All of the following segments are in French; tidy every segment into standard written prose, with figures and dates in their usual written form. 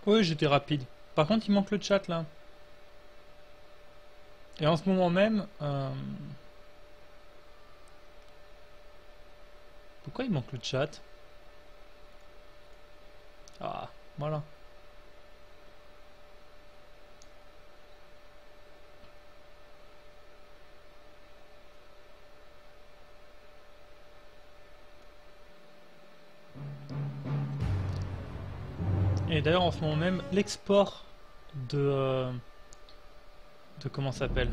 Oui, j'étais rapide. Par contre, il manque le chat là. Et en ce moment même... Pourquoi il manque le chat? Ah, voilà. Et d'ailleurs, en ce moment même, l'export de comment ça s'appelle?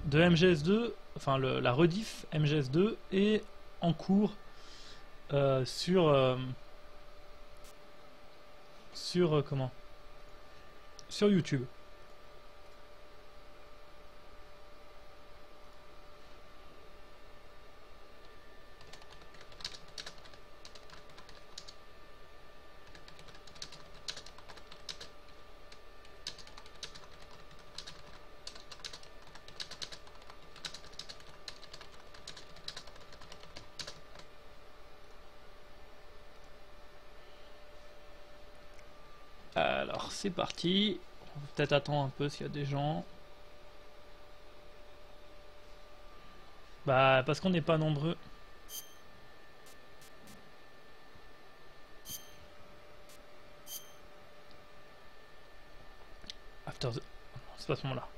De MGS2, enfin la rediff MGS2 est en cours sur comment? Sur YouTube. Alors c'est parti. On va peut-être attendre un peu s'il y a des gens. Bah parce qu'on n'est pas nombreux. After the... C'est pas ce moment-là.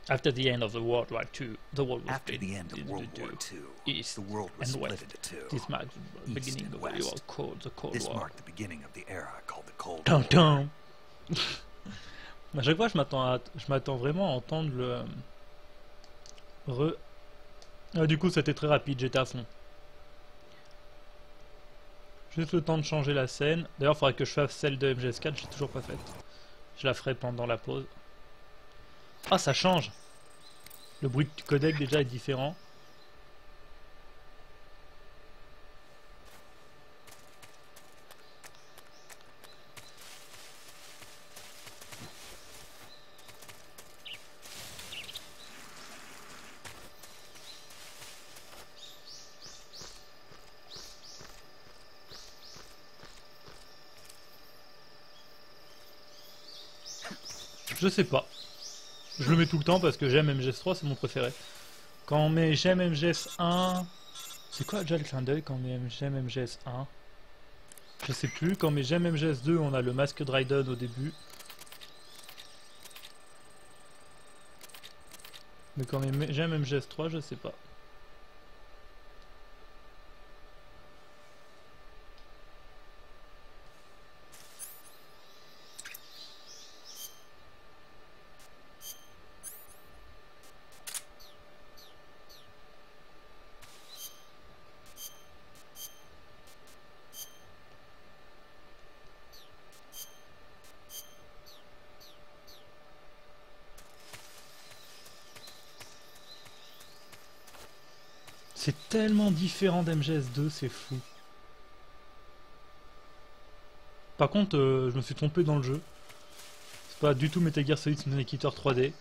After the end of the World War II, the world was After split the end of World War II, East the world was and split West. into two. This marked the East beginning and of what you all West. called the Cold This War. marked the beginning of the era called the Cold Dun, War. dun. À chaque fois, je m'attends vraiment à entendre le Ah, du coup, c'était très rapide, j'étais à fond. Juste le temps de changer la scène. D'ailleurs, il faudrait que je fasse celle de MGS4, je l'ai toujours pas faite. Je la ferai pendant la pause. Ah, ça change. Le bruit du codec déjà est différent. Je sais pas. Je le mets tout le temps parce que j'aime MGS3, c'est mon préféré. Quand on met j'aime MGS1... C'est quoi déjà le clin d'œil quand on met j'aime MGS1? Je sais plus. Quand on met j'aime MGS2, on a le masque Dryden au début. Mais quand on met j'aime MGS3, je sais pas. C'est tellement différent d'MGS2, c'est fou. Par contre, je me suis trompé dans le jeu. C'est pas du tout Metal Gear Solid Snake Eater 3D.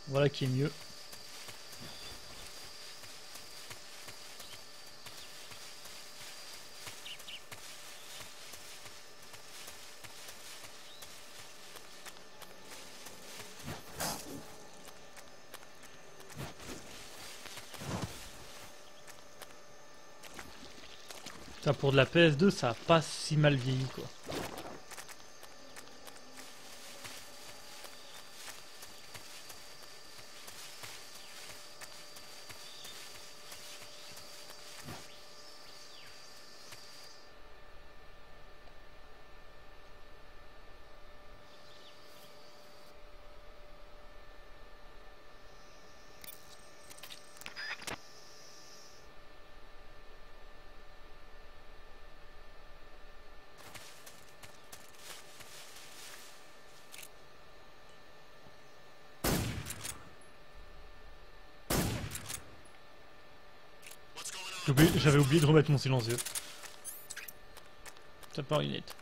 Voilà qui est mieux. Ça, pour de la PS2, ça a pas si mal vieilli, quoi. J'avais oublié de remettre mon silencieux. Ça part une nette.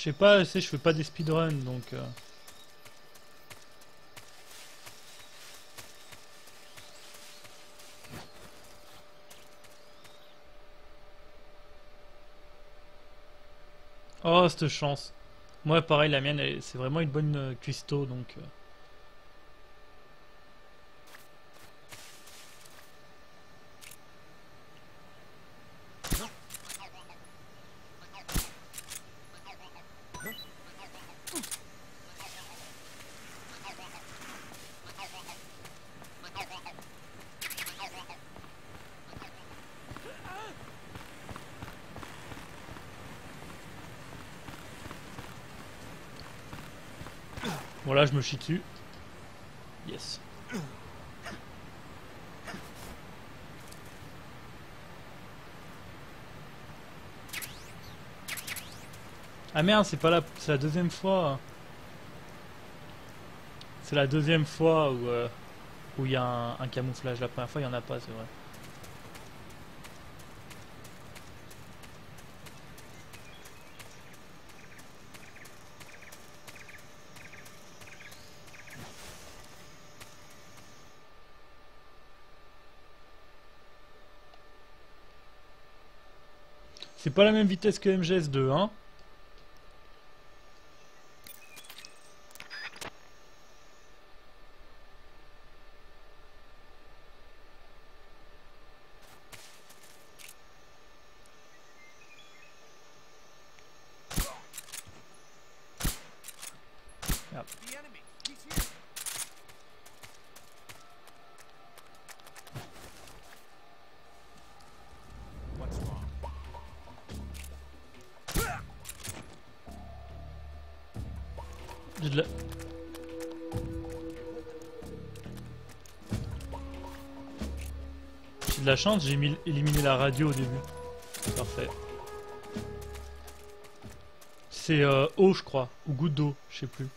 sais pas, je fais pas des speedruns donc. Oh, cette chance. Moi, pareil, la mienne, c'est vraiment une bonne cuistot donc. Bon, là, je me chie dessus. Yes. Ah merde, c'est pas la... c'est la deuxième fois. C'est la deuxième fois où il y a un camouflage. La première fois, il y en a pas, c'est vrai. C'est pas la même vitesse que MGS2, hein. Merde. The enemy. He's here. What's wrong? J'ai de la... J'ai de la chance, j'ai éliminé la radio au début. Parfait. C'est eau, je crois, ou goutte d'eau, je sais plus.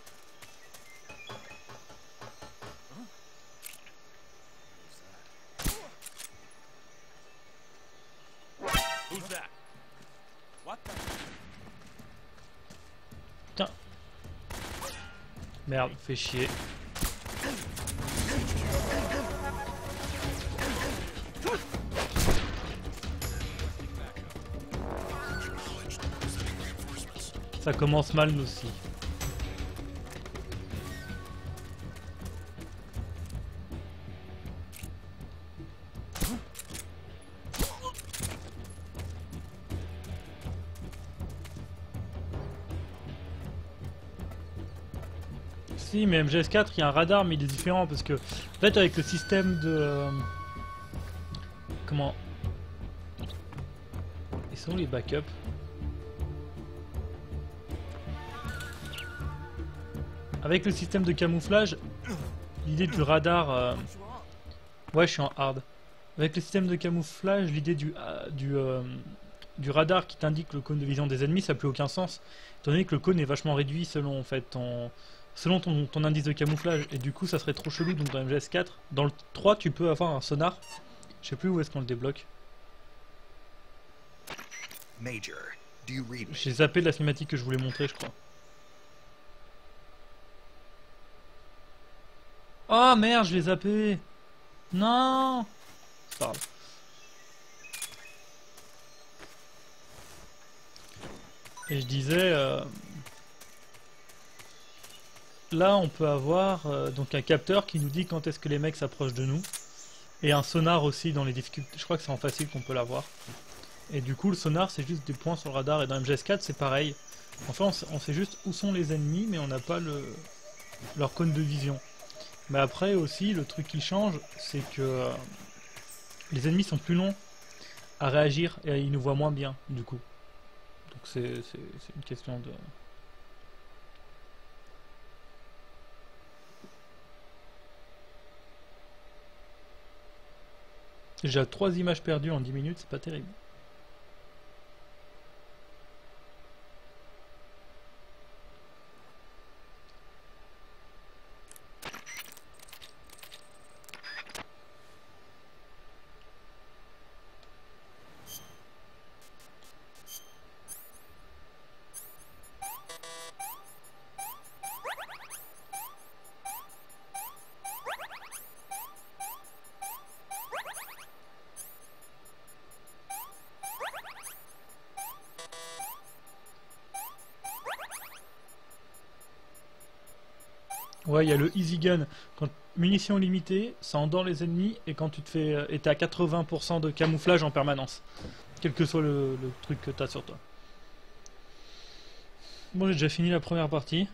Who's that? What the? Putain. Merde, fait chier. Ça commence mal nous aussi. Si, mais MGS4, il y a un radar, mais il est différent parce que, en fait, avec le système de. Comment. Ils sont où les backups? Avec le système de camouflage, l'idée du radar. Ouais, je suis en hard. Avec le système de camouflage, l'idée du radar qui t'indique le cône de vision des ennemis, ça n'a plus aucun sens. Étant donné que le cône est vachement réduit selon en fait selon ton indice de camouflage. Et du coup, ça serait trop chelou. Donc dans MGS4, dans le 3, tu peux avoir un sonar. Je sais plus où est-ce qu'on le débloque. Major, do you read me? J'ai zappé de la cinématique que je voulais montrer, je crois. Oh merde, je l'ai zappé. Non. C'est pas grave. Et je disais, là on peut avoir donc un capteur qui nous dit quand est-ce que les mecs s'approchent de nous. Et un sonar aussi dans les difficultés. Je crois que c'est en facile qu'on peut l'avoir. Et du coup le sonar c'est juste des points sur le radar. Et dans MGS4 c'est pareil. Enfin on sait juste où sont les ennemis mais on n'a pas leur cône de vision. Mais après aussi le truc qui change c'est que les ennemis sont plus longs à réagir et ils nous voient moins bien du coup. Donc c'est une question de... J'ai 3 images perdues en 10 minutes, c'est pas terrible. Ouais, il y a le easy gun. Quand munitions limitées, ça endort les ennemis et quand tu te fais et t'es à 80% de camouflage en permanence, quel que soit le truc que t'as sur toi. Bon, j'ai déjà fini la première partie.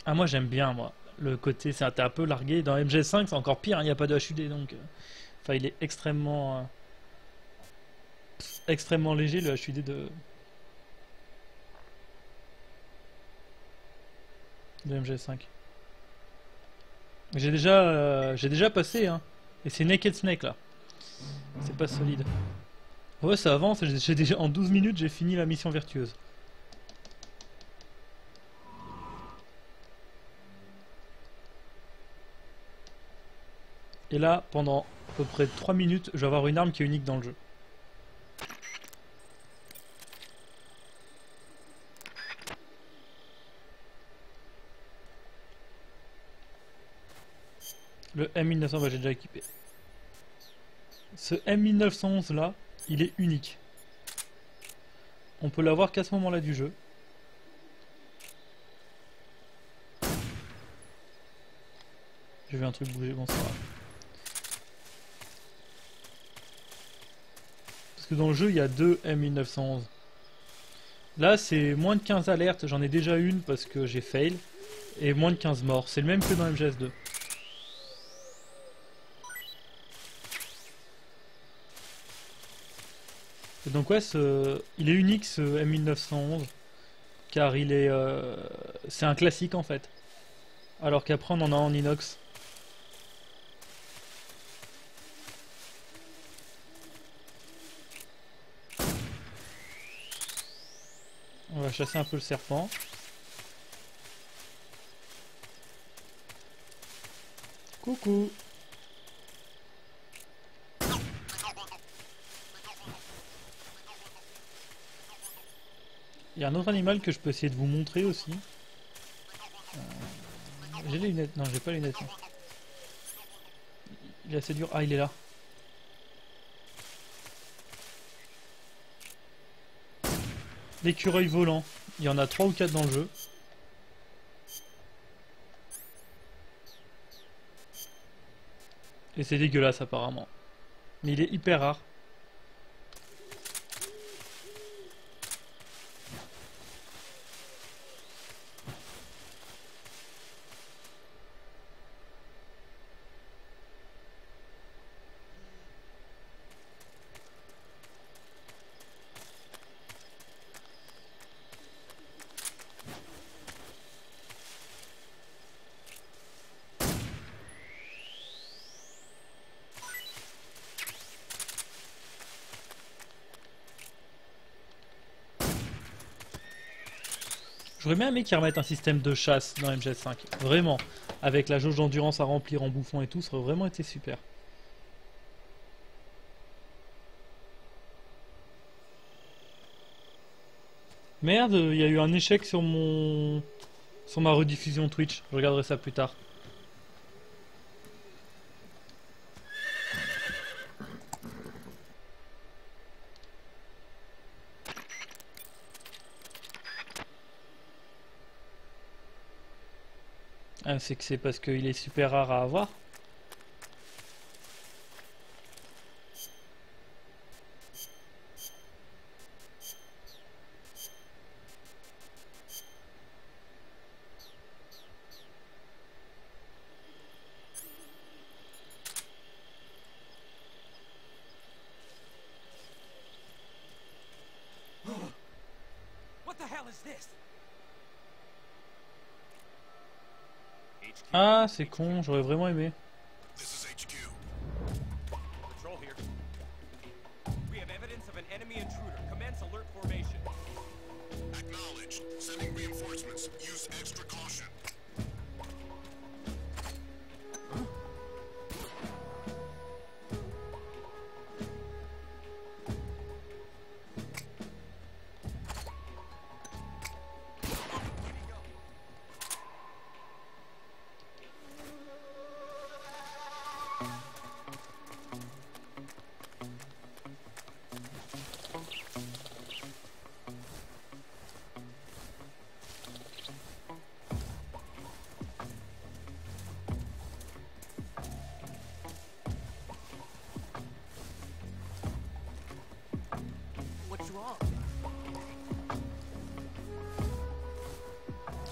Ah, moi j'aime bien, moi. Le côté, t'es un peu largué. Dans MGS5, c'est encore pire, il n'y a pas de HUD donc. Enfin, il est extrêmement léger le HUD de MGS5. J'ai déjà passé, hein. Et c'est Naked Snake là. C'est pas solide. Ouais, ça avance. J'ai déjà, en 12 minutes, j'ai fini la mission vertueuse. Et là, pendant à peu près 3 minutes, je vais avoir une arme qui est unique dans le jeu. Le M1900, bah, j'ai déjà équipé. Ce M1911 là, il est unique. On peut l'avoir qu'à ce moment-là du jeu. J'ai vu un truc bouger, bon ça va. Parce que dans le jeu, il y a deux M1911. Là, c'est moins de 15 alertes, j'en ai déjà une parce que j'ai fail. Et moins de 15 morts, c'est le même que dans MGS2. Et donc ouais, il est unique ce M1911. Car c'est un classique en fait. Alors qu'après on en a en inox. On va chasser un peu le serpent. Coucou. Il y a un autre animal que je peux essayer de vous montrer aussi. J'ai les lunettes. Non, j'ai pas les lunettes. Non. Il est assez dur. Ah, il est là. L'écureuil volant. Il y en a 3 ou 4 dans le jeu. Et c'est dégueulasse apparemment. Mais il est hyper rare. J'aurais bien aimé qu'ils remettent un système de chasse dans MGS5. Vraiment. Avec la jauge d'endurance à remplir en bouffant et tout, ça aurait vraiment été super. Merde, il y a eu un échec sur ma rediffusion Twitch. Je regarderai ça plus tard. Ah, c'est que c'est parce qu'il est super rare à avoir. What the hell is this? Ah, c'est con, j'aurais vraiment aimé. This is HQ. Patrol here. We have evidence of an enemy intruder. Commence alert formation. Acknowledged. Sending reinforcements. Use extra caution.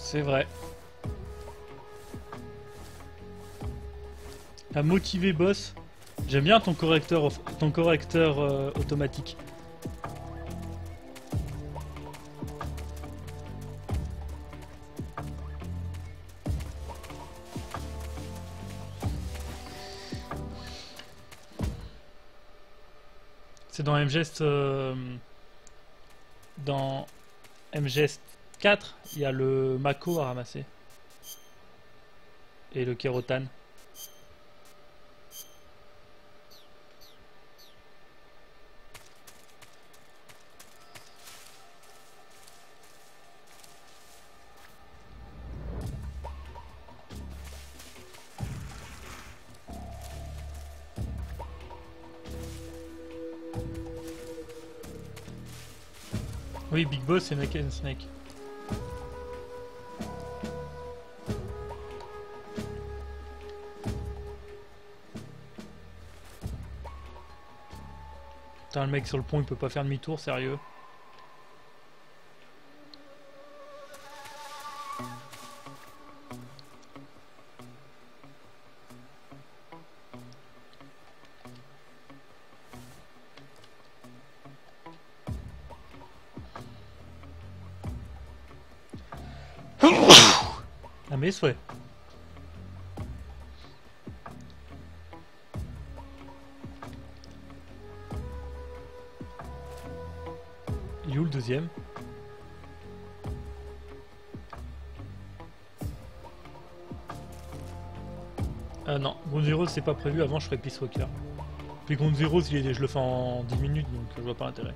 C'est vrai. À motiver boss. J'aime bien ton correcteur, automatique. C'est dans MGS dans MGS 4, il y a le Mako à ramasser. Et le Kérotan. Oui, Big Boss, c'est Neck and Snake. Putain, le mec sur le pont, il peut pas faire demi-tour, sérieux. À mes souhaits. Il est où le deuxième? Non, Ground Zero c'est pas prévu, avant je ferais Peace Walker. Puis Ground Zero je le fais en 10 minutes donc je vois pas l'intérêt.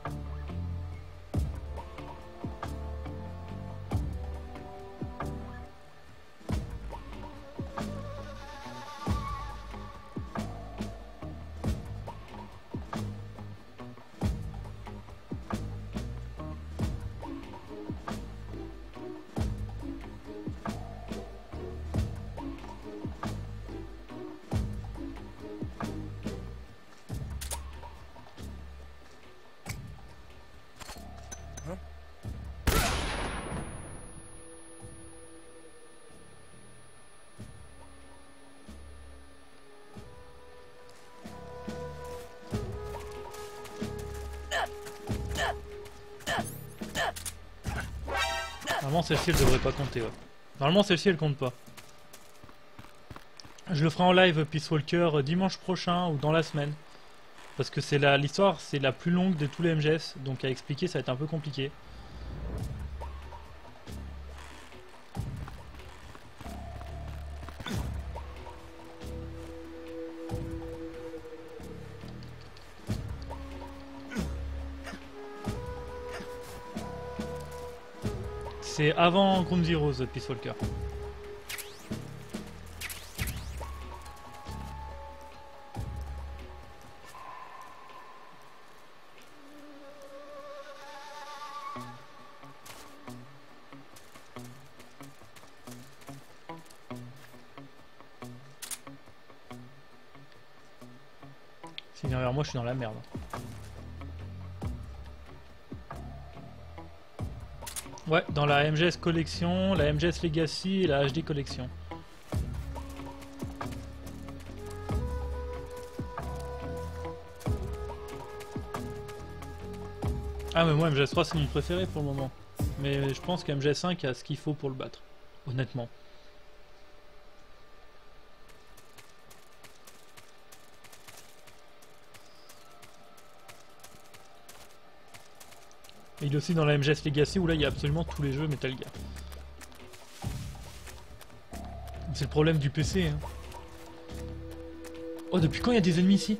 Normalement celle-ci elle devrait pas compter, ouais. Normalement celle-ci elle compte pas. Je le ferai en live Peace Walker dimanche prochain ou dans la semaine. Parce que c'est l'histoire c'est la plus longue de tous les MGS, donc à expliquer ça va être un peu compliqué. C'est avant Ground Zero, The Peace Walker. S'il vient vers moi, je suis dans la merde. Ouais, dans la MGS Collection, la MGS Legacy et la HD Collection. Ah mais moi MGS3 c'est mon préféré pour le moment. Mais je pense qu'MGS5 a ce qu'il faut pour le battre. Honnêtement. Et il est aussi dans la MGS Legacy où là il y a absolument tous les jeux Metal Gear. C'est le problème du PC. Hein. Oh, depuis quand il y a des ennemis ici?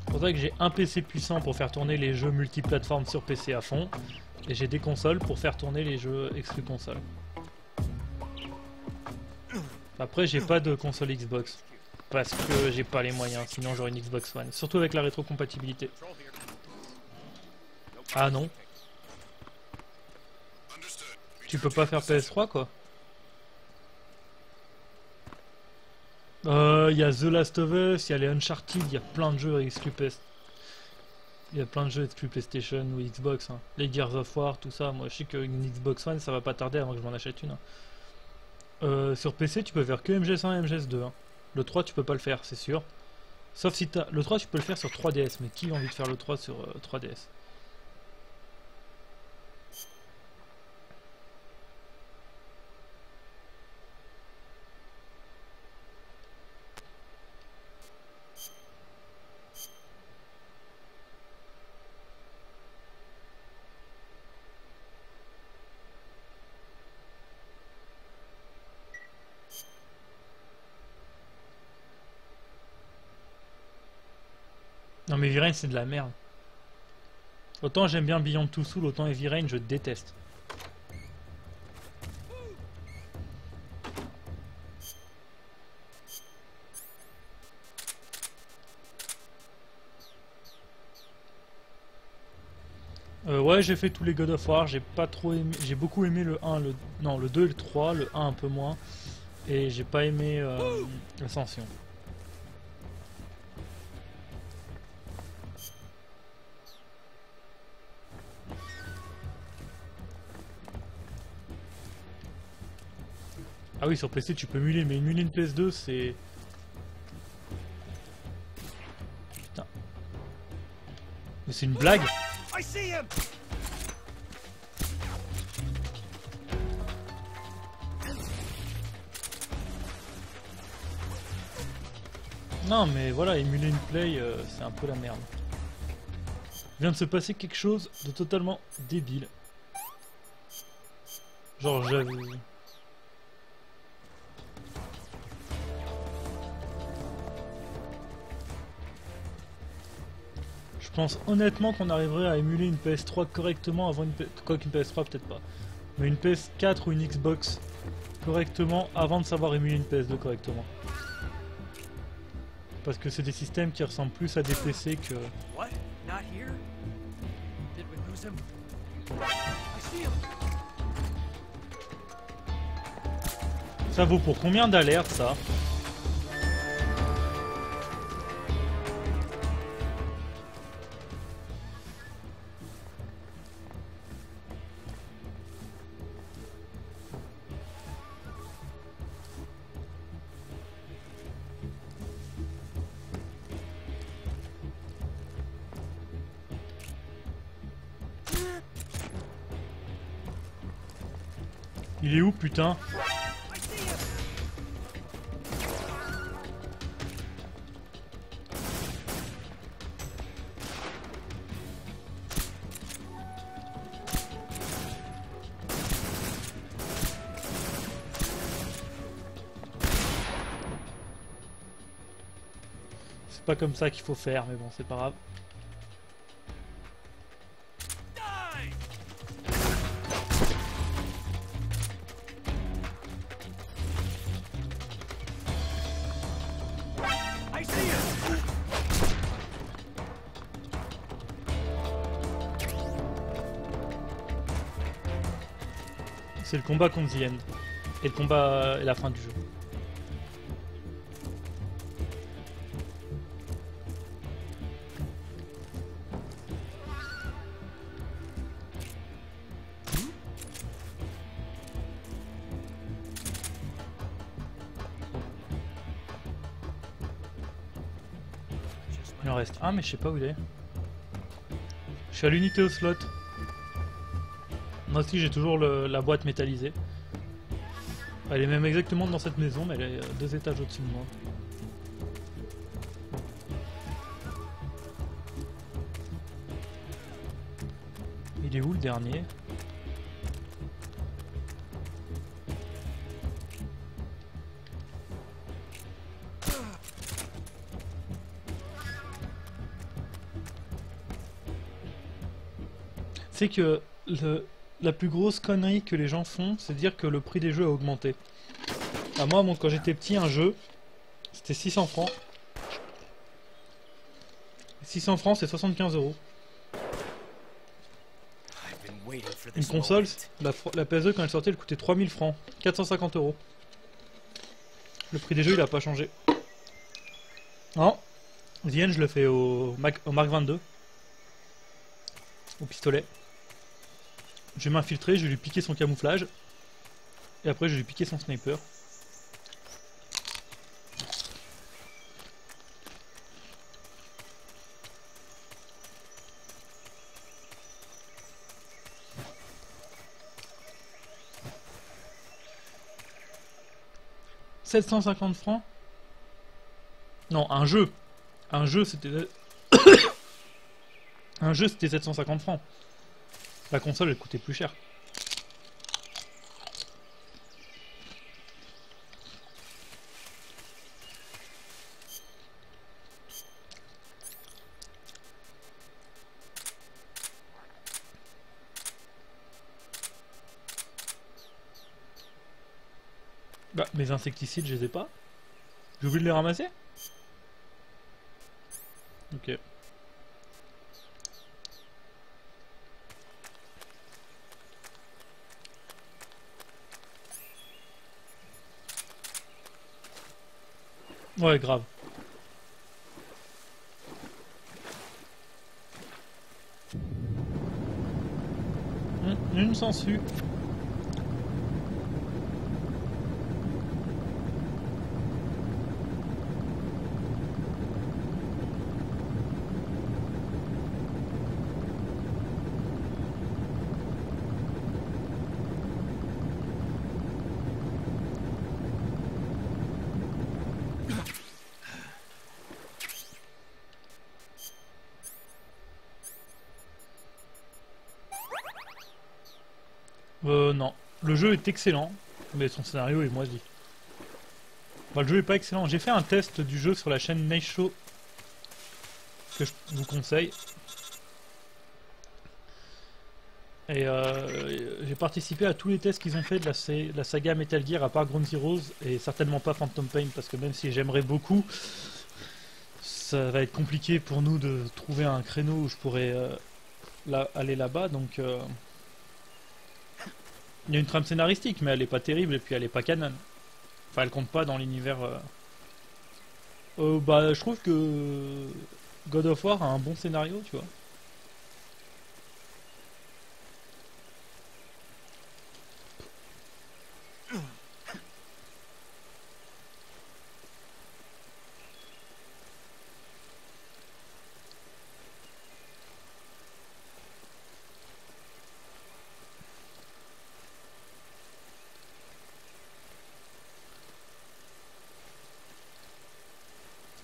C'est pour ça que j'ai un PC puissant pour faire tourner les jeux multiplateformes sur PC à fond Et j'ai des consoles pour faire tourner les jeux exclus console. Après, j'ai pas de console Xbox. Parce que j'ai pas les moyens, sinon j'aurais une Xbox One. Surtout avec la rétrocompatibilité. Control here. No Ah non, Understood. tu peux pas faire PS3 quoi. Il y a The Last of Us, il y a les Uncharted, il y a plein de jeux exclus PS. Il y a plein de jeux exclus PlayStation ou Xbox. Hein. Les Gears of War, tout ça. Moi je sais qu'une Xbox One ça va pas tarder avant que je m'en achète une. Hein. Sur PC tu peux faire que MGS1 et MGS2. Hein. Le 3 tu peux pas le faire, c'est sûr. Sauf si t'as... Le 3 tu peux le faire sur 3DS, mais qui a envie de faire le 3 sur 3DS? Non mais Heavy Rain c'est de la merde. Autant j'aime bien Beyond Two Souls, autant Heavy Rain je déteste. Ouais j'ai fait tous les God of War, j'ai pas trop aimé, j'ai beaucoup aimé le 1, non le 2 et le 3, le 1 un peu moins, et j'ai pas aimé Ascension. Ah oui sur PC tu peux émuler, mais émuler une PS2 c'est... Putain. Mais c'est une blague. I see him! Non mais voilà, émuler une play, c'est un peu la merde. Il vient de se passer quelque chose de totalement débile. Genre j'avais... Je pense honnêtement qu'on arriverait à émuler une PS3 correctement avant une quoique une PS3 peut-être pas. Mais une PS4 ou une Xbox correctement avant de savoir émuler une PS2 correctement. Parce que c'est des systèmes qui ressemblent plus à des PC que... What? Not here? Did we lose him? I see him! Ça vaut pour combien d'alertes ça? Il est où putain? I see him! C'est pas comme ça qu'il faut faire, mais bon, c'est pas grave. Die! I see him! C'est le combat contre The End. Et le combat et la fin du jeu. Il en reste un, mais je sais pas où il est. Je suis à l'unité au slot. Moi aussi, j'ai toujours la boîte métallisée. Elle est même exactement dans cette maison, mais elle est 2 étages au-dessus de moi. Il est où le dernier? C'est que la plus grosse connerie que les gens font, c'est de dire que le prix des jeux a augmenté. Ah, moi, quand j'étais petit, un jeu, c'était 600 francs. 600 francs, c'est 75 euros. Une console, la PS2 quand elle sortait, elle coûtait 3000 francs. 450 euros. Le prix des jeux, il a pas changé. Non. The End, je le fais au Mark 22. Au pistolet. Je vais m'infiltrer, je vais lui piquer son camouflage. Et après, je vais lui piquer son sniper. « 750 francs. Non, un jeu. Un jeu, c'était... un jeu, c'était 750 francs. La console, elle coûtait plus cher. Bah, mes insecticides, je les ai pas. J'ai oublié de les ramasser. Ok. Ouais, grave. Une sangsue. Non. Le jeu est excellent, mais son scénario est moisi. Enfin, le jeu est pas excellent. J'ai fait un test du jeu sur la chaîne Night Show que je vous conseille. Et j'ai participé à tous les tests qu'ils ont fait de la saga Metal Gear, à part Ground Zeroes, et certainement pas Phantom Pain, parce que même si j'aimerais beaucoup, ça va être compliqué pour nous de trouver un créneau où je pourrais aller là-bas, donc... Il y a une trame scénaristique, mais elle est pas terrible, et puis elle est pas canon. Enfin, elle compte pas dans l'univers... bah, je trouve que God of War a un bon scénario, tu vois.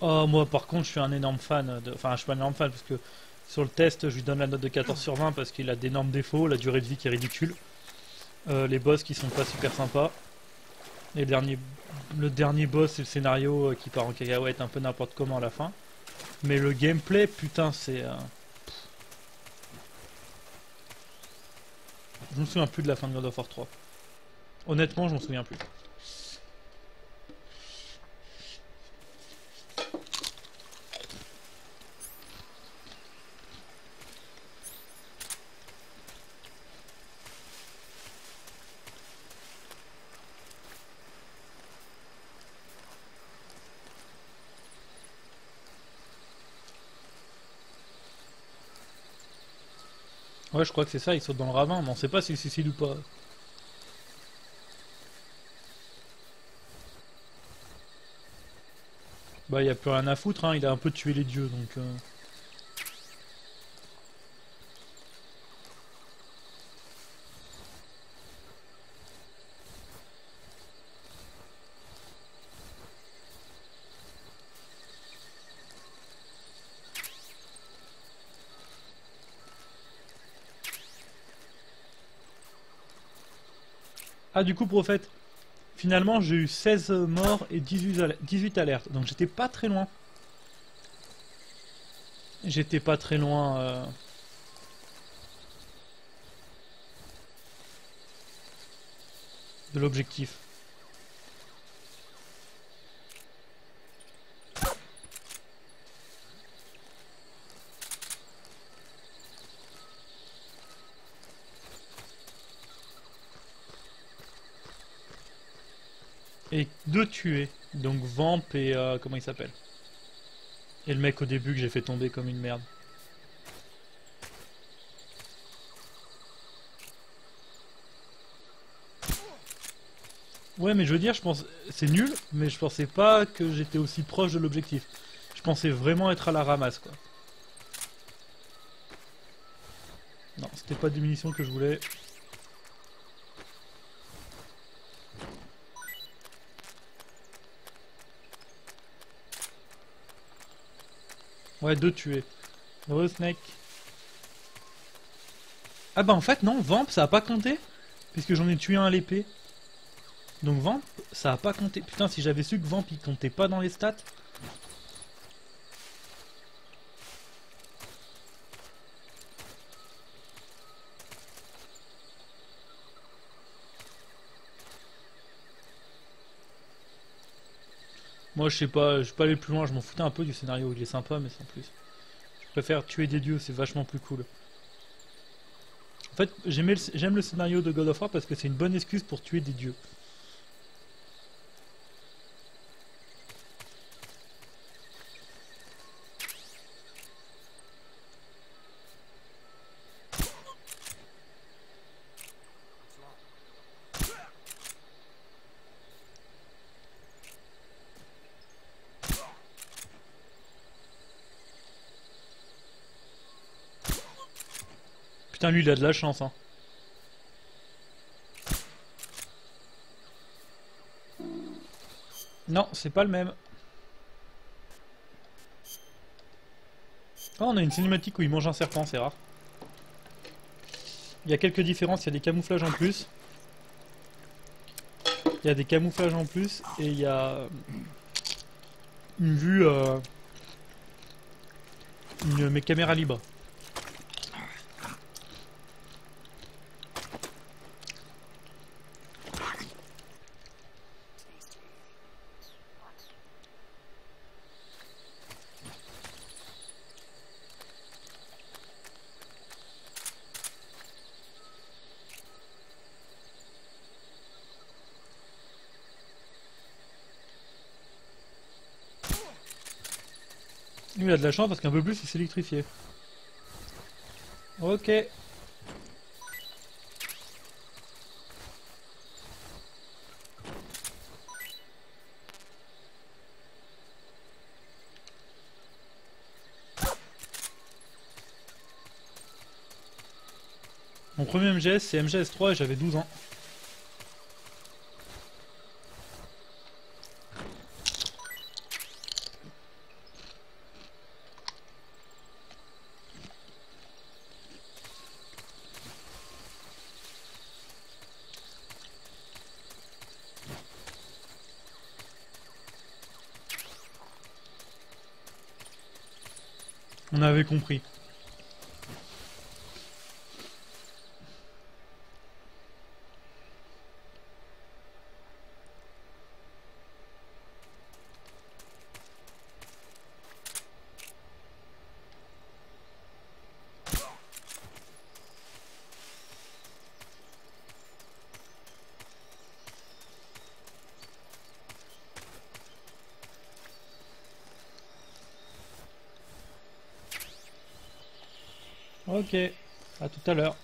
Oh, moi par contre, je suis un énorme fan de... Enfin, je suis pas un énorme fan parce que sur le test, je lui donne la note de 14 sur 20 parce qu'il a d'énormes défauts, la durée de vie qui est ridicule, les boss qui sont pas super sympas, et le dernier boss, c'est le scénario qui part en cacahuète un peu n'importe comment à la fin. Mais le gameplay, putain, c'est... Je me souviens plus de la fin de God of War 3. Honnêtement, je m'en souviens plus. Ouais, je crois que c'est ça, il saute dans le ravin, mais on sait pas s'il se suicide ou pas. Bah, il a plus rien à foutre, hein, il a un peu tué les dieux, donc... Ah, du coup, Prophète, finalement, j'ai eu 16 morts et 18 alertes, donc j'étais pas très loin. J'étais pas très loin... de l'objectif. Et deux tués. Donc Vamp et comment il s'appelle? Et le mec au début que j'ai fait tomber comme une merde. Ouais, mais je veux dire, je pense c'est nul, mais je pensais pas que j'étais aussi proche de l'objectif. Je pensais vraiment être à la ramasse, quoi. Non, c'était pas des munitions que je voulais. Ouais, deux tués. Heureux Snake. Ah bah en fait non, Vamp ça a pas compté. Puisque j'en ai tué un à l'épée. Donc Vamp, ça a pas compté. Putain, si j'avais su que Vamp il comptait pas dans les stats. Moi je sais pas, je vais pas aller plus loin, je m'en foutais un peu du scénario, il est sympa mais sans plus. Je préfère tuer des dieux, c'est vachement plus cool. En fait, j'aime le scénario de God of War parce que c'est une bonne excuse pour tuer des dieux. Putain, lui il a de la chance, hein. Non, c'est pas le même. Oh, on a une cinématique où il mange un serpent, c'est rare. Il y a quelques différences, il y a des camouflages en plus. Il y a des camouflages en plus et il y a une vue, mes caméras libres. Lui il a de la chance parce qu'un peu plus il s'est électrifié. Ok. Mon premier MGS c'est MGS3 et j'avais 12 ans. On avait compris. Ok, à tout à l'heure.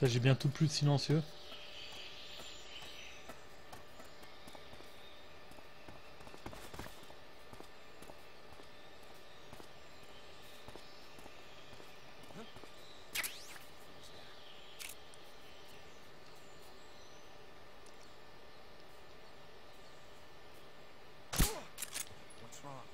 J'ai bientôt plus de silencieux. What's wrong?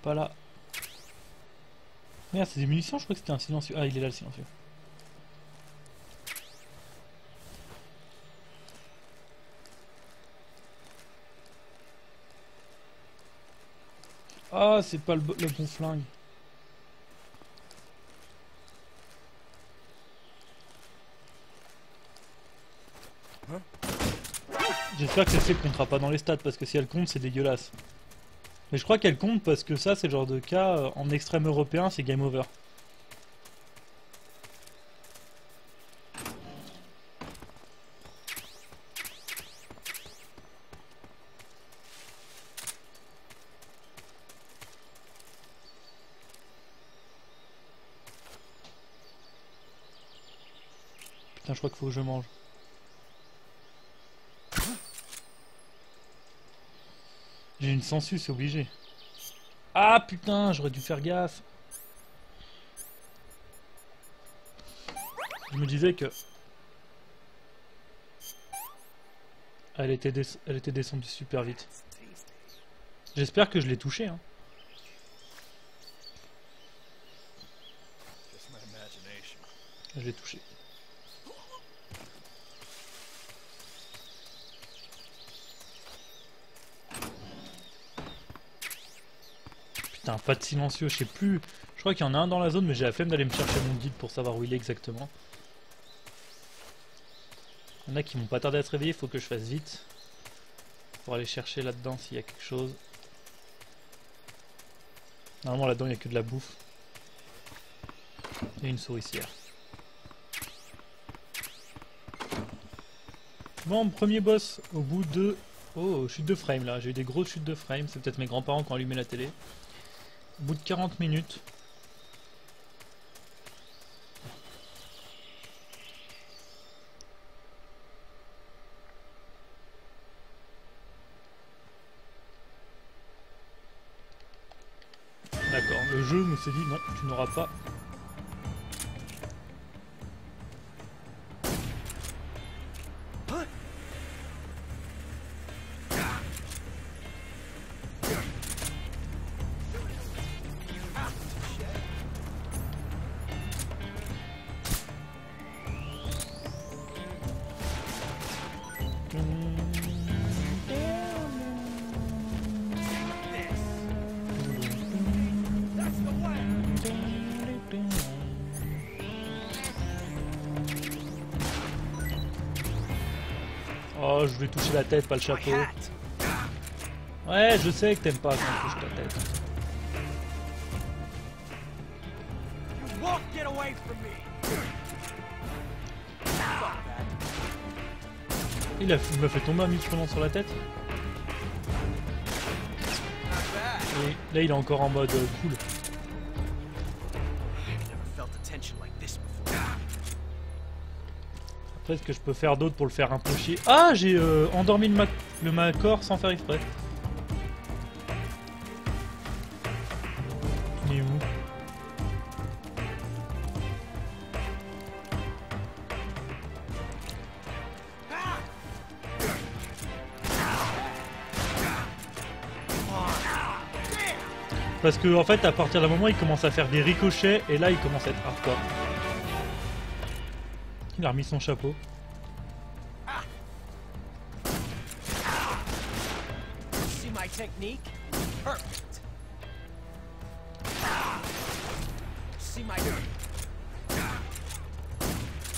Pas là. Merde, c'est des munitions, je crois que c'était un silencieux. Ah, il est là le silencieux. Ah, c'est pas le bon flingue. J'espère que celle-ci comptera pas dans les stats parce que si elle compte, c'est dégueulasse. Mais je crois qu'elle compte parce que ça, c'est le genre de cas, en extrême européen, c'est game over. Putain, je crois qu'il faut que je mange. J'ai une sangsue, c'est obligé. Ah putain, j'aurais dû faire gaffe. Je me disais que... Elle était descendue super vite. J'espère que je l'ai touché, hein. Je l'ai touché. Putain, pas de silencieux, je sais plus. Je crois qu'il y en a un dans la zone, mais j'ai la flemme d'aller me chercher mon guide pour savoir où il est exactement. Il y en a qui vont pas tarder à se réveiller, faut que je fasse vite. Pour aller chercher là-dedans s'il y a quelque chose. Normalement là-dedans il n'y a que de la bouffe. Et une souricière. Bon, premier boss au bout de... Oh, chute de frame là, j'ai eu des grosses chutes de frame, c'est peut-être mes grands-parents qui ont allumé la télé. Au bout de 40 minutes. D'accord, le jeu me s'est dit non, tu n'auras pas. Oh, je voulais toucher la tête, pas le chapeau. Ouais, je sais que t'aimes pas quand on touche ta tête. Il m'a fait tomber un micro sur la tête. Et là, il est encore en mode cool. Après, ce que je peux faire d'autre pour le faire un peu chier. Ah, j'ai endormi le Macor sans faire exprès. Il est où? Parce que en fait, à partir d'un moment, il commence à faire des ricochets et là, il commence à être hardcore. Il a remis son chapeau.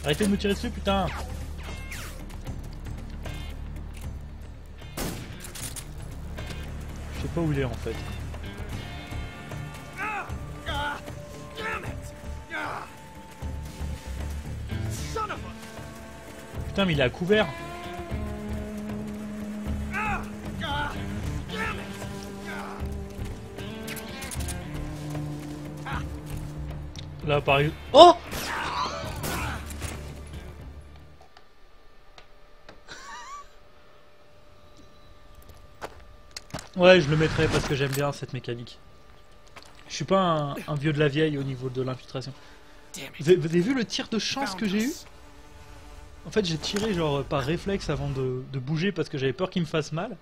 Arrêtez de me tirer dessus, putain! Je sais pas où il est en fait. Putain, mais il est à couvert. Là, pareil. Oh! Ouais, je le mettrai parce que j'aime bien cette mécanique. Je suis pas un vieux de la vieille au niveau de l'infiltration. Vous avez vu le tir de chance que j'ai eu? En fait, j'ai tiré genre par réflexe avant de bouger parce que j'avais peur qu'il me fasse mal.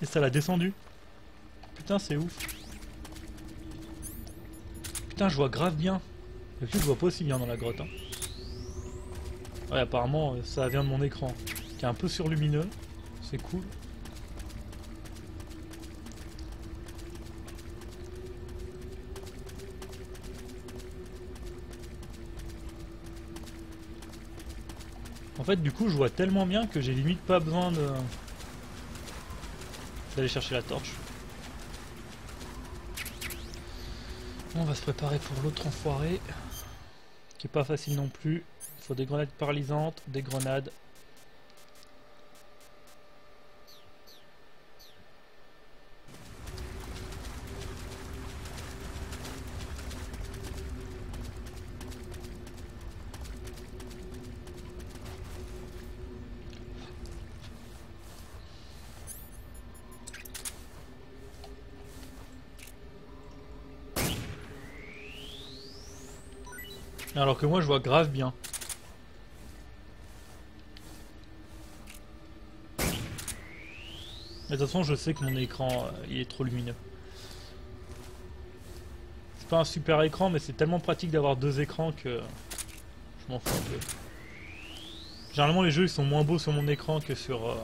Et ça l'a descendu. Putain, c'est ouf. Putain, je vois grave bien. D'habitude, je vois pas aussi bien dans la grotte. Hein. Ouais, apparemment, ça vient de mon écran, qui est un peu surlumineux. C'est cool. En fait, du coup, je vois tellement bien que j'ai limite pas besoin de... d'aller chercher la torche. On va se préparer pour l'autre enfoiré, qui est pas facile non plus. Il faut des grenades paralysantes, des grenades. Alors que moi je vois grave bien. Mais de toute façon je sais que mon écran il est trop lumineux. C'est pas un super écran mais c'est tellement pratique d'avoir deux écrans que je m'en fous un peu. Généralement les jeux ils sont moins beaux sur mon écran que sur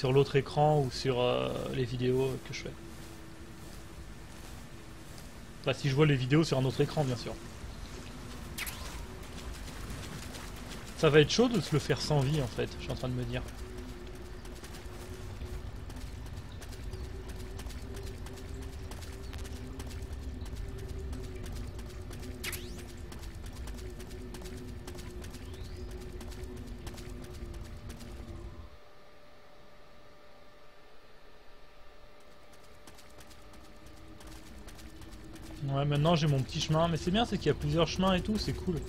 l'autre écran ou sur les vidéos que je fais. Enfin, si je vois les vidéos sur un autre écran, bien sûr. Ça va être chaud de se le faire sans vie, en fait, je suis en train de me dire. Ouais, maintenant j'ai mon petit chemin, mais c'est bien, c'est qu'il y a plusieurs chemins et tout, c'est cool.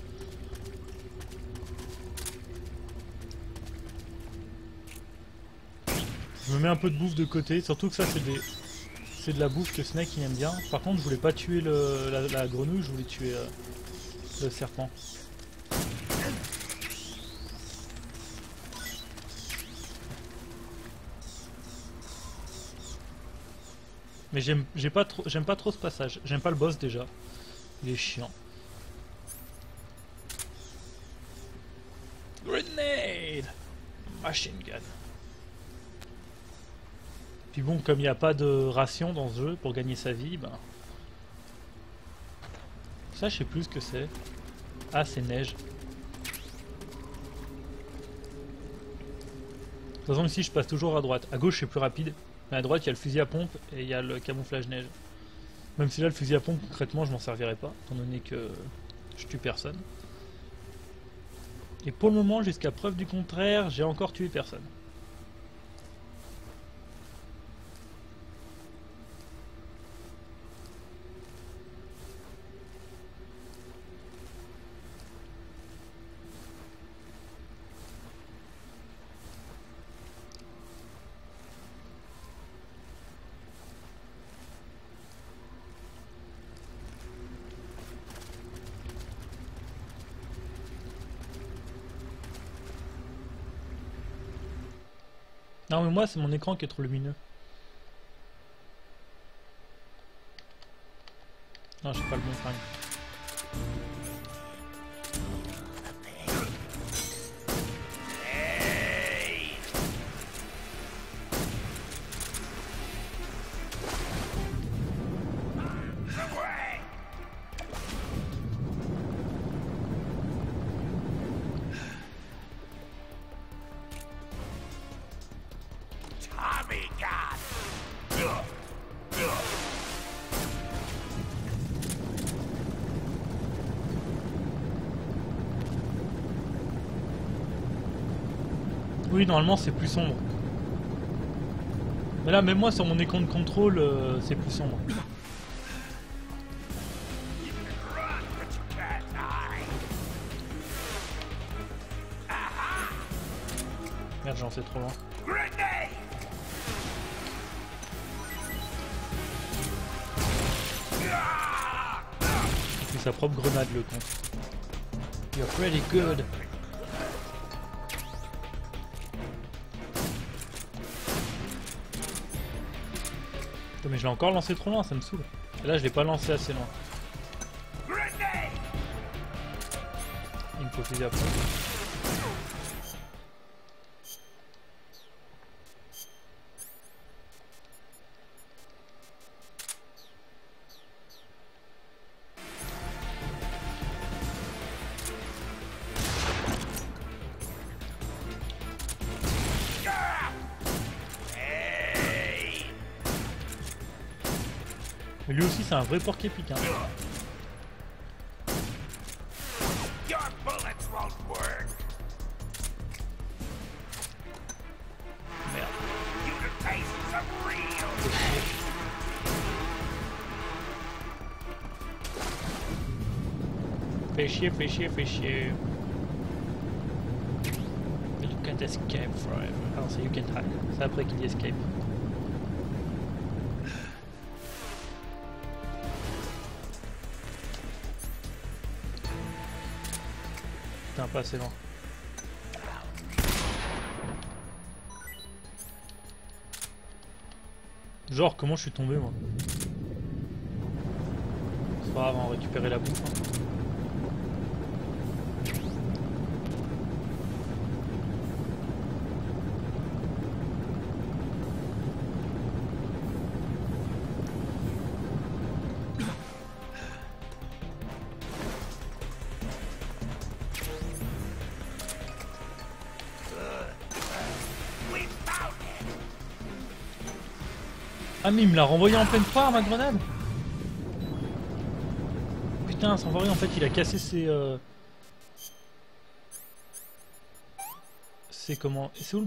Je me mets un peu de bouffe de côté, surtout que ça c'est de la bouffe que Snake il aime bien. Par contre je voulais pas tuer la grenouille, je voulais tuer le serpent. Mais j'aime pas trop ce passage, j'aime pas le boss déjà. Il est chiant. Grenade! Machine gun. Puis bon, comme il n'y a pas de ration dans ce jeu pour gagner sa vie, ben... Ça, je sais plus ce que c'est. Ah, c'est neige. De toute façon, ici, je passe toujours à droite. À gauche, c'est plus rapide. Mais à droite, il y a le fusil à pompe et il y a le camouflage neige. Même si là, le fusil à pompe, concrètement, je m'en servirai pas, étant donné que je tue personne. Et pour le moment, jusqu'à preuve du contraire, j'ai encore tué personne. Non mais moi c'est mon écran qui est trop lumineux. Non, j'ai pas le bon fringue. Oui, normalement c'est plus sombre. Mais là, même moi sur mon écran de contrôle, c'est plus sombre. Merde, j'en sais trop loin. C'est sa propre grenade le con. You're pretty good. Mais je l'ai encore lancé trop loin, ça me saoule. Et là je l'ai pas lancé assez loin. Il me faut fusil après. Mais lui aussi c'est un vrai porc épique hein. Merde. Fais chier, fais chier, fais chier. You can't escape forever. Alors c'est you can't hide. C'est après qu'il dit escape. Putain, pas assez loin. Genre, comment je suis tombé moi? C'est pas grave, on va récupérer la bouffe. Hein. Ah mais il me l'a renvoyé en pleine poire ma grenade. Putain, sans voir en fait il a cassé ses... C'est comment... C'est où le...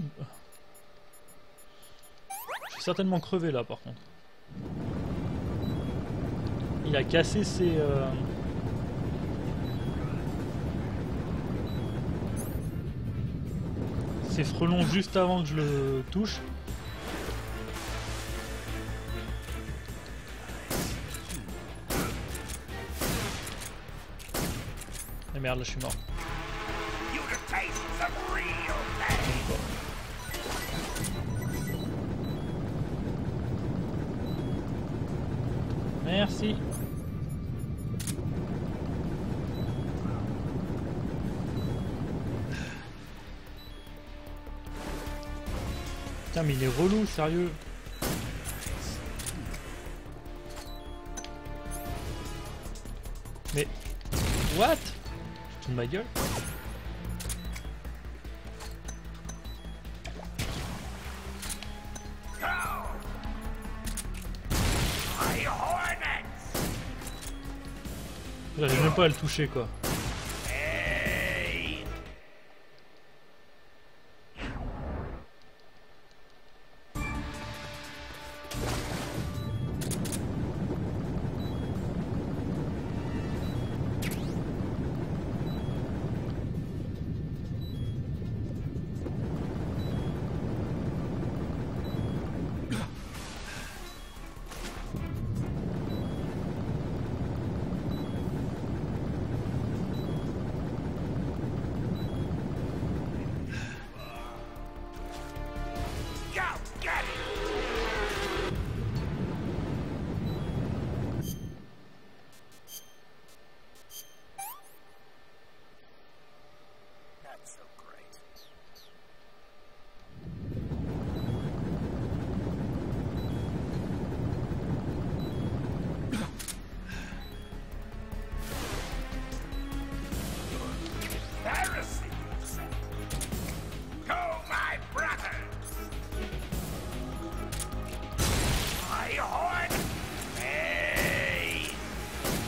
Je suis certainement crevé là par contre. Il a cassé ses... ses frelons juste avant que je le touche. Et merde, là je suis mort. Merci. Putain mais il est relou, sérieux. Mais... What? Je tourne ma gueule. J'arrive même pas à le toucher quoi.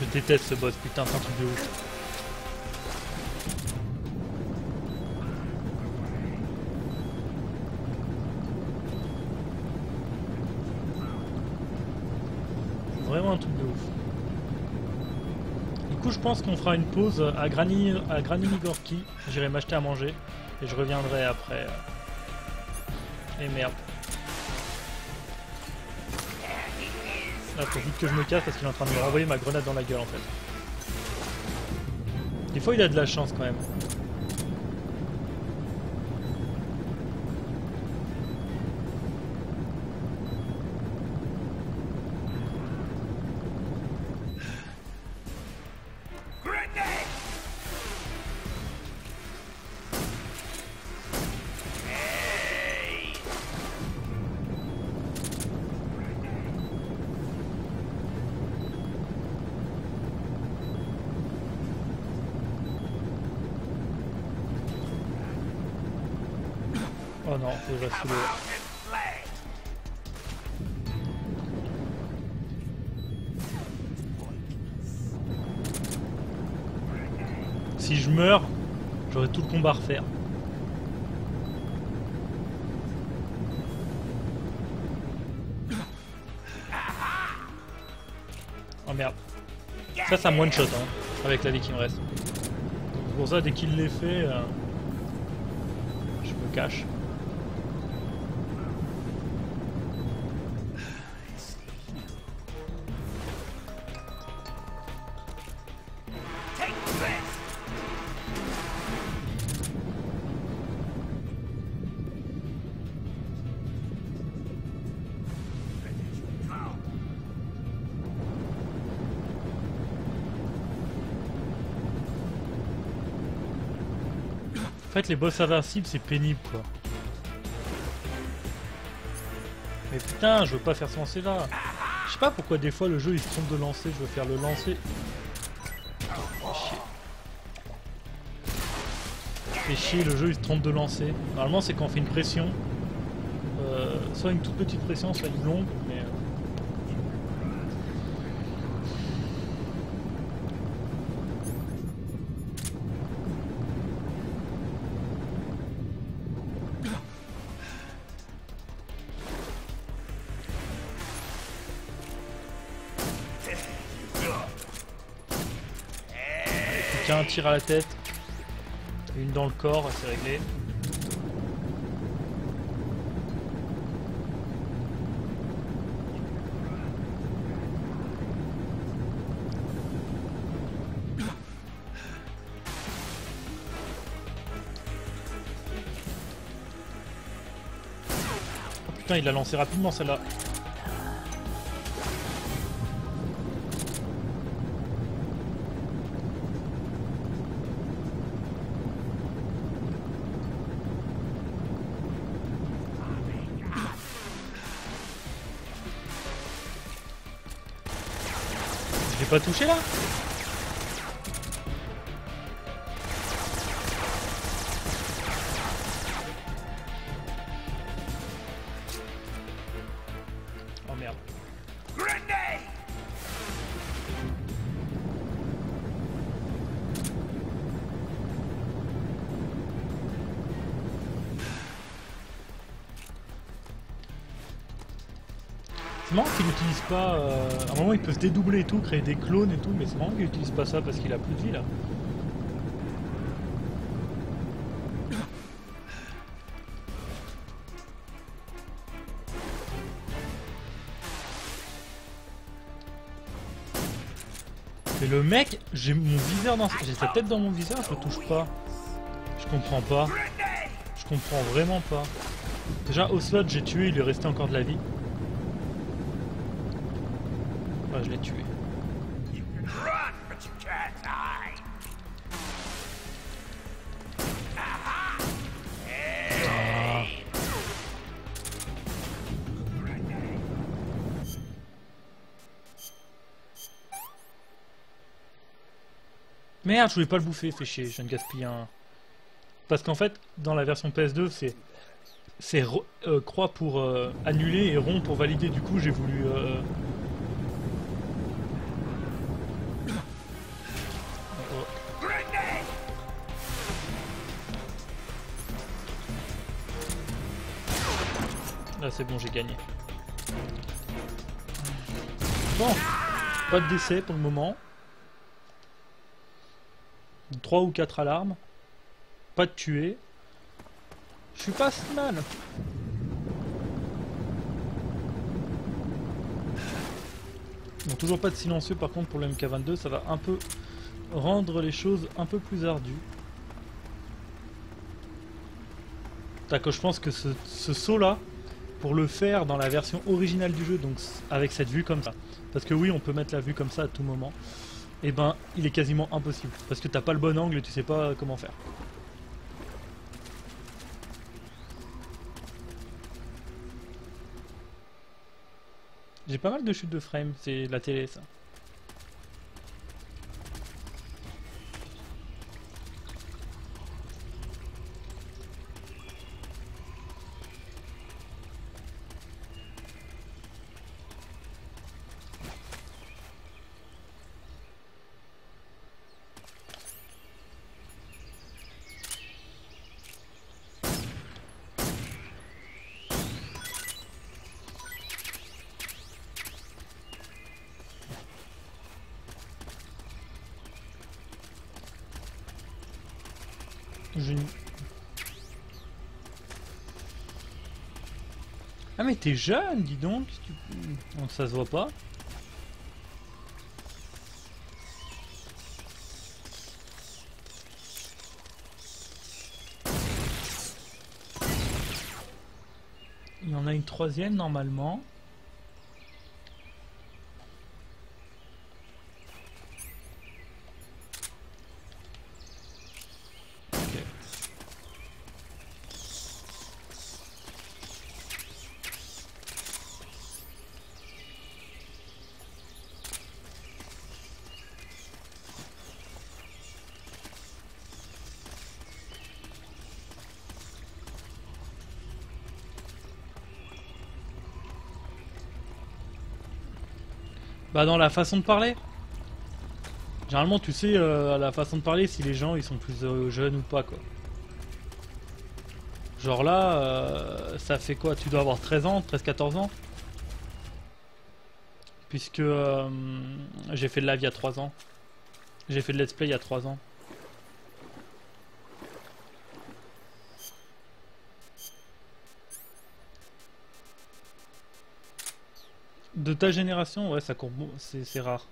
Je déteste ce boss, putain, c'est un truc de ouf. Vraiment un truc de ouf. Du coup, je pense qu'on fera une pause à Granny Gorky. J'irai m'acheter à manger et je reviendrai après. Et merde. Là, faut vite que je me casse parce qu'il est en train de me renvoyer ma grenade dans la gueule en fait. Des fois, il a de la chance quand même. Oh non, faut que je reste sous l'eau. Si je meurs, j'aurai tout le combat à refaire. Oh merde. Ça me one shot hein, avec la vie qui me reste. Donc c'est pour ça dès qu'il l'est fait, je me cache. En fait, les boss invincibles, c'est pénible, quoi. Mais putain, je veux pas faire ce lancer là. Je sais pas pourquoi des fois le jeu il se trompe de lancer. Je veux faire le lancer. Fait chier, le jeu il se trompe de lancer. Normalement, c'est quand on fait une pression. Soit une toute petite pression, soit une longue. Mais un tir à la tête, une dans le corps, c'est réglé. Oh putain, il l'a lancé rapidement celle-là. Pas touché là? Oh merde. C'est marrant qu'il n'utilise pas... à un moment il peut se dédoubler et tout, créer des clones et tout, mais c'est marrant qu'il n'utilise pas ça parce qu'il a plus de vie là. Mais le mec, j'ai mon viseur dans... J'ai sa tête dans mon viseur, je le touche pas. Je comprends pas. Je comprends vraiment pas. Déjà, Ocelot, j'ai tué, il lui restait encore de la vie. Ouais, je l'ai tué. Ah. Merde, je voulais pas le bouffer, fait chier, je viens de gaspiller un... Parce qu'en fait, dans la version PS2, c'est croix pour annuler et rond pour valider, du coup j'ai voulu... Là c'est bon, j'ai gagné. Bon, pas de décès pour le moment. 3 ou 4 alarmes. Pas de tuer. Je suis pas si mal. Bon, toujours pas de silencieux par contre pour le MK22, ça va un peu rendre les choses un peu plus ardues. D'accord, je pense que ce saut là, pour le faire dans la version originale du jeu, donc avec cette vue comme ça, parce que oui on peut mettre la vue comme ça à tout moment, et ben il est quasiment impossible, parce que t'as pas le bon angle et tu sais pas comment faire. J'ai pas mal de chutes de frame, c'est la télé ça. Je... Ah mais t'es jeune, dis donc. Bon, ça se voit pas. Il y en a une troisième normalement. Ok. Bah dans la façon de parler. Généralement tu sais à la façon de parler si les gens ils sont plus jeunes ou pas quoi. Genre là, ça fait quoi? Tu dois avoir 13 ans, 13-14 ans? Puisque j'ai fait le live il y a 3 ans. J'ai fait le let's play il y a 3 ans. De ta génération, ouais, ça court, c'est rare.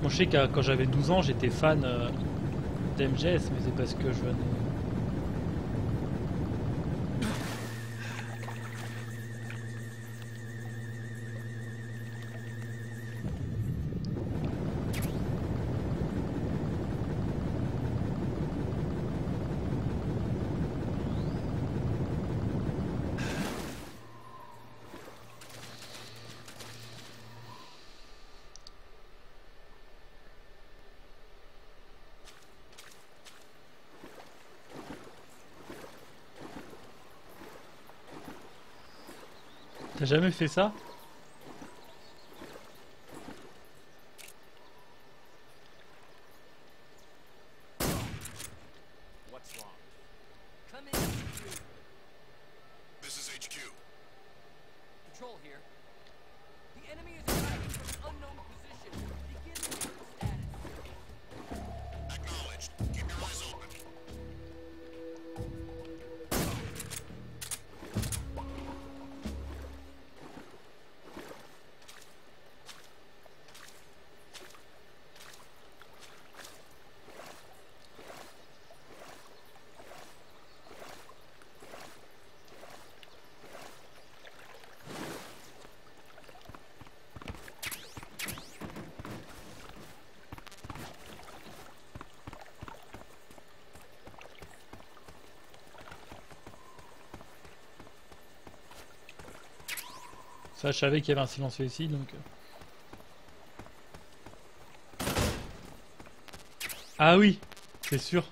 Moi, je sais que quand j'avais 12 ans, j'étais fan d'MGS, mais c'est parce que je venais. T'as jamais fait ça? What's wrong? Come in. This is HQ. Control here. The enemy is attacking from an unknown position. Begin alert status. Acknowledged. Keep your eyes open. Ça, je savais qu'il y avait un silencieux ici, donc. Ah oui, c'est sûr.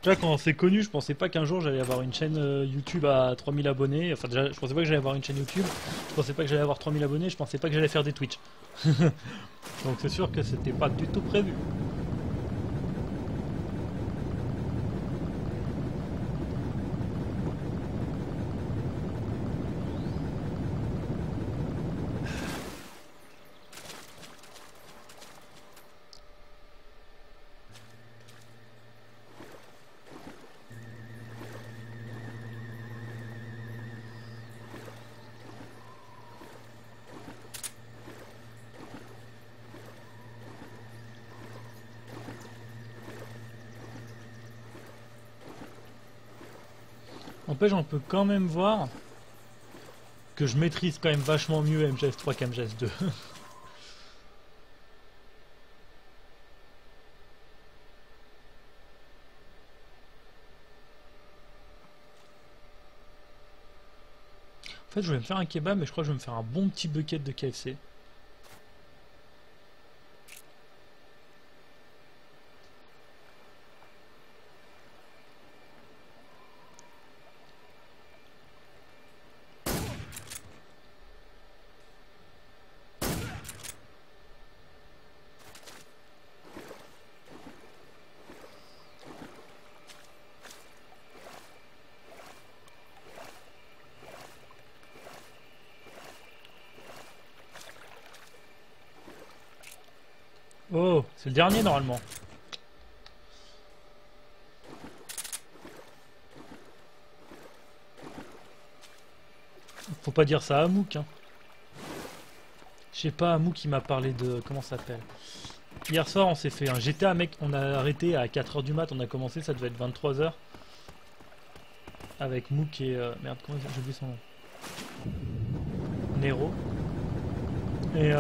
Déjà, quand c'est connu, je pensais pas qu'un jour j'allais avoir une chaîne YouTube à 3000 abonnés. Enfin, déjà, je pensais pas que j'allais avoir une chaîne YouTube. Je pensais pas que j'allais avoir 3000 abonnés. Je pensais pas que j'allais faire des Twitch. Donc, c'est sûr que c'était pas du tout prévu. N'empêche, on peut quand même voir que je maîtrise quand même vachement mieux MGS3 qu'MGS2. En fait, je vais me faire un kebab, mais je crois que je vais me faire un bon petit bucket de KFC. Oh, c'est le dernier normalement. Faut pas dire ça à Mouk, hein. Je sais pas, Mouk qui m'a parlé de... Comment ça s'appelle? Hier soir on s'est fait un GTA, mec, on a arrêté à 4h du mat, on a commencé, ça devait être 23h. Avec Mouk et... merde, comment j'ai oublié son nom? Nero. Et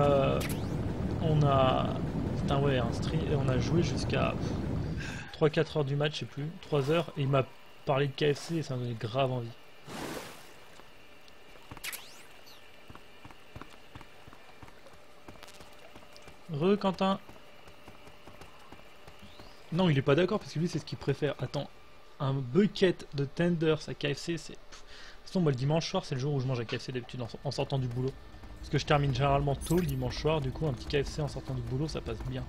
on a... Putain ouais, un stream, et on a joué jusqu'à 3-4 heures du match, je sais plus, 3 heures, et il m'a parlé de KFC et ça m'a donné grave envie. Quentin. Non, il est pas d'accord parce que lui c'est ce qu'il préfère. Attends, un bucket de tenders à KFC, c'est... De toute façon, moi le dimanche soir c'est le jour où je mange à KFC d'habitude en sortant du boulot. Parce que je termine généralement tôt le dimanche soir, du coup un petit KFC en sortant du boulot ça passe bien.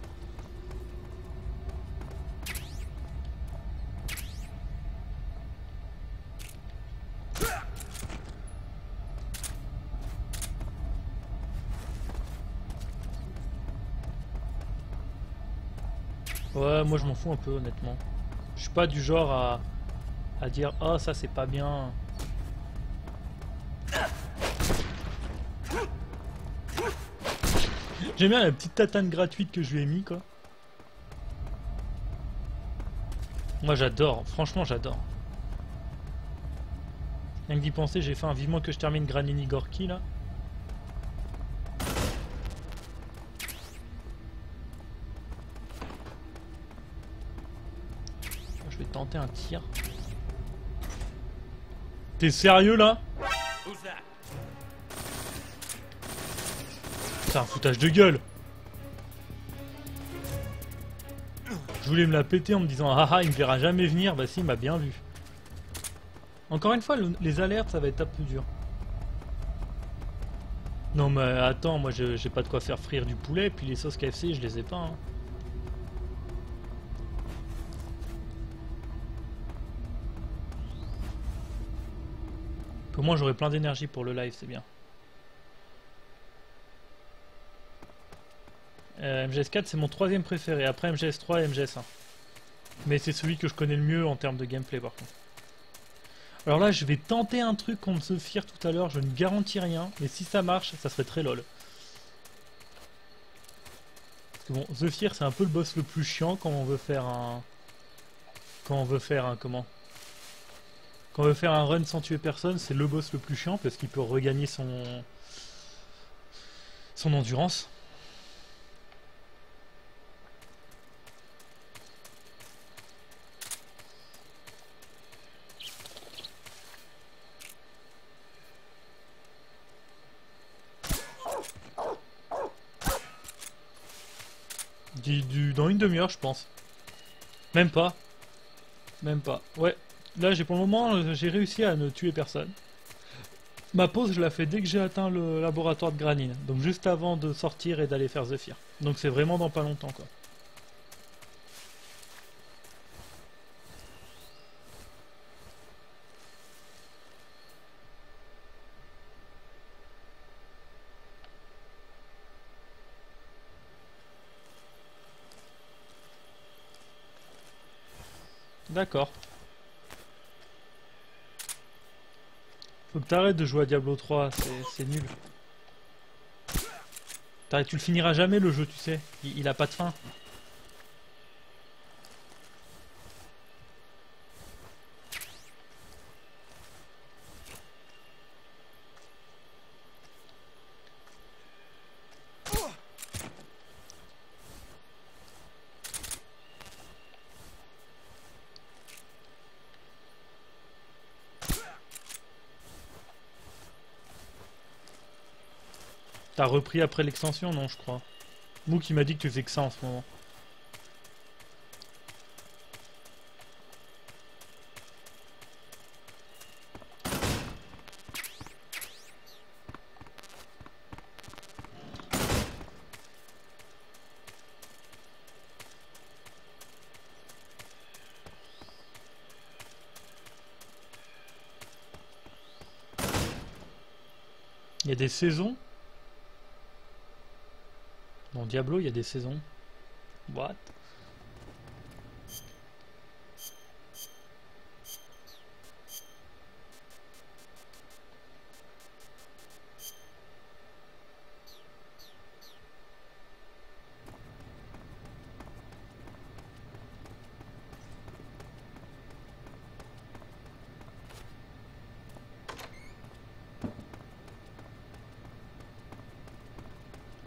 Ouais, moi je m'en fous un peu honnêtement. Je suis pas du genre à dire ah ça c'est pas bien. J'aime bien la petite tatane gratuite que je lui ai mis quoi. Moi j'adore, franchement j'adore. Rien que d'y penser, j'ai fait un vivement que je termine Granini Gorky là. Je vais tenter un tir. T'es sérieux là? C'est un foutage de gueule. Je voulais me la péter en me disant ah ah il me verra jamais venir, bah si il m'a bien vu. Encore une fois les alertes ça va être un peu dur. Non mais attends, moi j'ai pas de quoi faire frire du poulet, puis les sauces KFC je les ai pas hein. Au moins j'aurai plein d'énergie pour le live, c'est bien. MGS4 c'est mon troisième préféré, après MGS3 et MGS1. Mais c'est celui que je connais le mieux en termes de gameplay par contre. Alors là je vais tenter un truc contre Zephyr tout à l'heure, je ne garantis rien, mais si ça marche, ça serait très lol. Parce que bon, Zephyr c'est un peu le boss le plus chiant quand on veut faire un... Quand on veut faire un... Comment? Quand on veut faire un run sans tuer personne, c'est le boss le plus chiant parce qu'il peut regagner son endurance. Dans une demi-heure je pense. Même pas. Même pas. Ouais. Là j'ai pour le moment j'ai réussi à ne tuer personne. Ma pause je la fais dès que j'ai atteint le laboratoire de Granine. Donc juste avant de sortir et d'aller faire Zephyr. Donc c'est vraiment dans pas longtemps quoi. D'accord. Faut que t'arrêtes de jouer à Diablo 3, c'est nul. Tu le finiras jamais le jeu, tu sais. Il a pas de fin. T'as repris après l'extension, non, je crois. Mouk, il m'a dit que tu faisais que ça en ce moment. Il y a des saisons? Dans Diablo, il y a des saisons. What?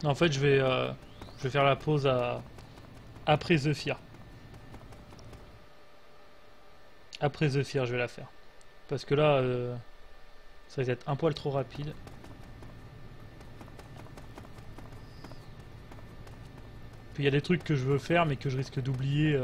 En fait, je vais faire la pause après The Fear. Après The Fear, je vais la faire. Parce que là, ça va être un poil trop rapide. Puis il y a des trucs que je veux faire, mais que je risque d'oublier.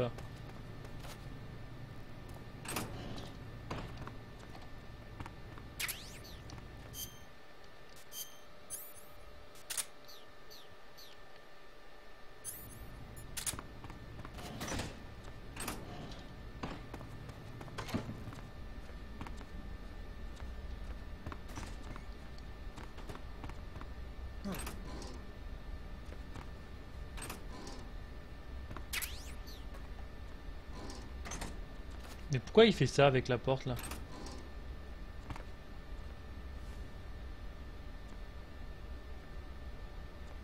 Mais pourquoi il fait ça avec la porte là?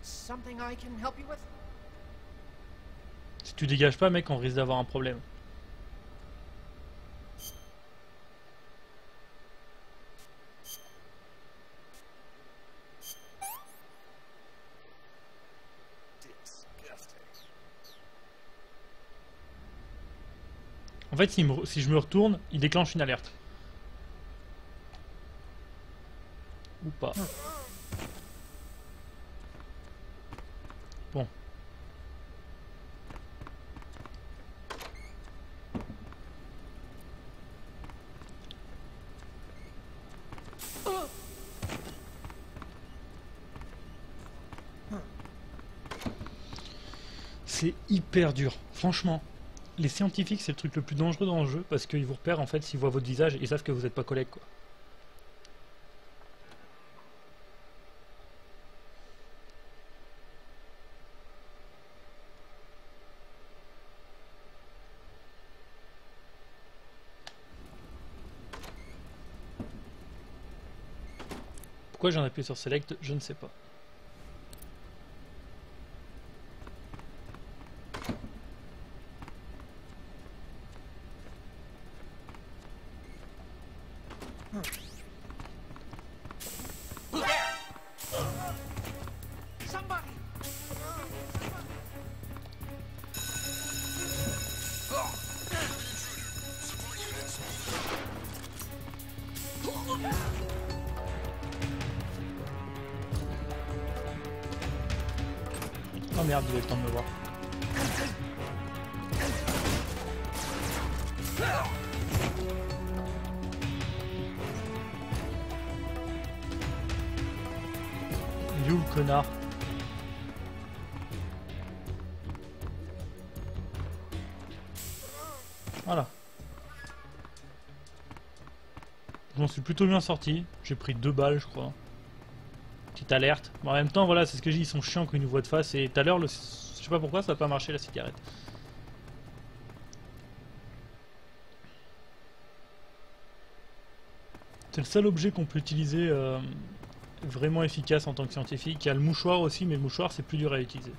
Something I can help you with? Si tu dégages pas, mec, on risque d'avoir un problème. En fait, si je me retourne, il déclenche une alerte. Ou pas. Bon. C'est hyper dur, franchement. Les scientifiques, c'est le truc le plus dangereux dans le jeu parce qu'ils vous repèrent en fait s'ils voient votre visage et ils savent que vous n'êtes pas collègue quoi. Pourquoi j'en appuie sur Select, je ne sais pas. Somebody! Oh merde, il a le temps de me voir. You le connard. Voilà. Je m'en suis plutôt bien sorti. J'ai pris 2 balles, je crois. Petite alerte. Mais en même temps, voilà, c'est ce que je dis, ils sont chiants quand ils nous voient de face. Et tout à l'heure, je sais pas pourquoi, ça n'a pas marché la cigarette. C'est le seul objet qu'on peut utiliser vraiment efficace en tant que scientifique. Il y a le mouchoir aussi, mais le mouchoir c'est plus dur à utiliser.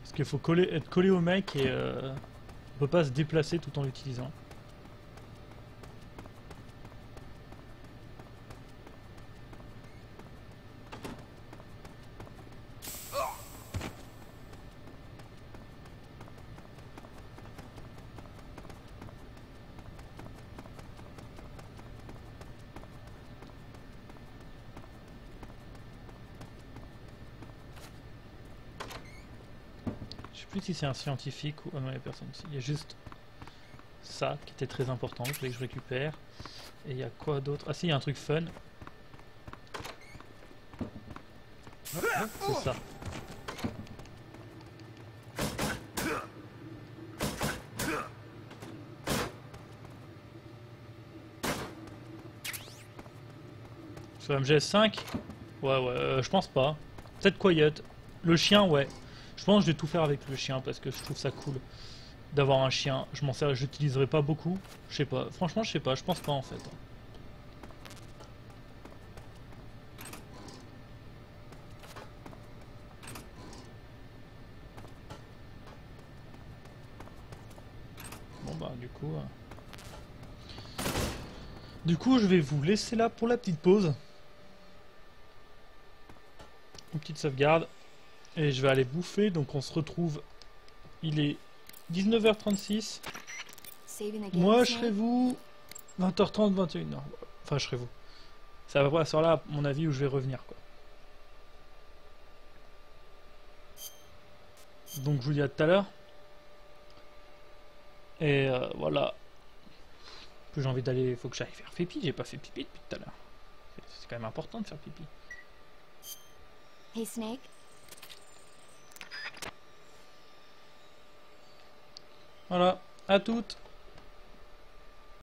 Parce qu'il faut être collé au mec et on peut pas se déplacer tout en l'utilisant. Je sais plus si c'est un scientifique ou... Ah non, il n'y a personne ici. Il y a juste ça qui était très important, je voulais que je récupère. Et il y a quoi d'autre? Ah si, il y a un truc fun. C'est ça. Sur MGS5? Ouais, je pense pas. Peut-être Quiet. Le chien, ouais. Je pense que je vais tout faire avec le chien parce que je trouve ça cool d'avoir un chien. Je m'en sers, j'utiliserai pas beaucoup. Je sais pas, franchement je sais pas, je pense pas en fait. Bon bah du coup je vais vous laisser là pour la petite pause. Une petite sauvegarde. Et je vais aller bouffer, donc on se retrouve. Il est 19h36. Moi je serai vous 20h30, 21h. Enfin je serai vous. C'est à peu près à ce là à mon avis où je vais revenir quoi. Donc je vous dis à tout à l'heure. Et voilà. Que j'ai envie d'aller. Il faut que j'aille faire pipi. J'ai pas fait pipi depuis tout à l'heure. C'est quand même important de faire pipi. Hey Snake. Voilà. À toutes.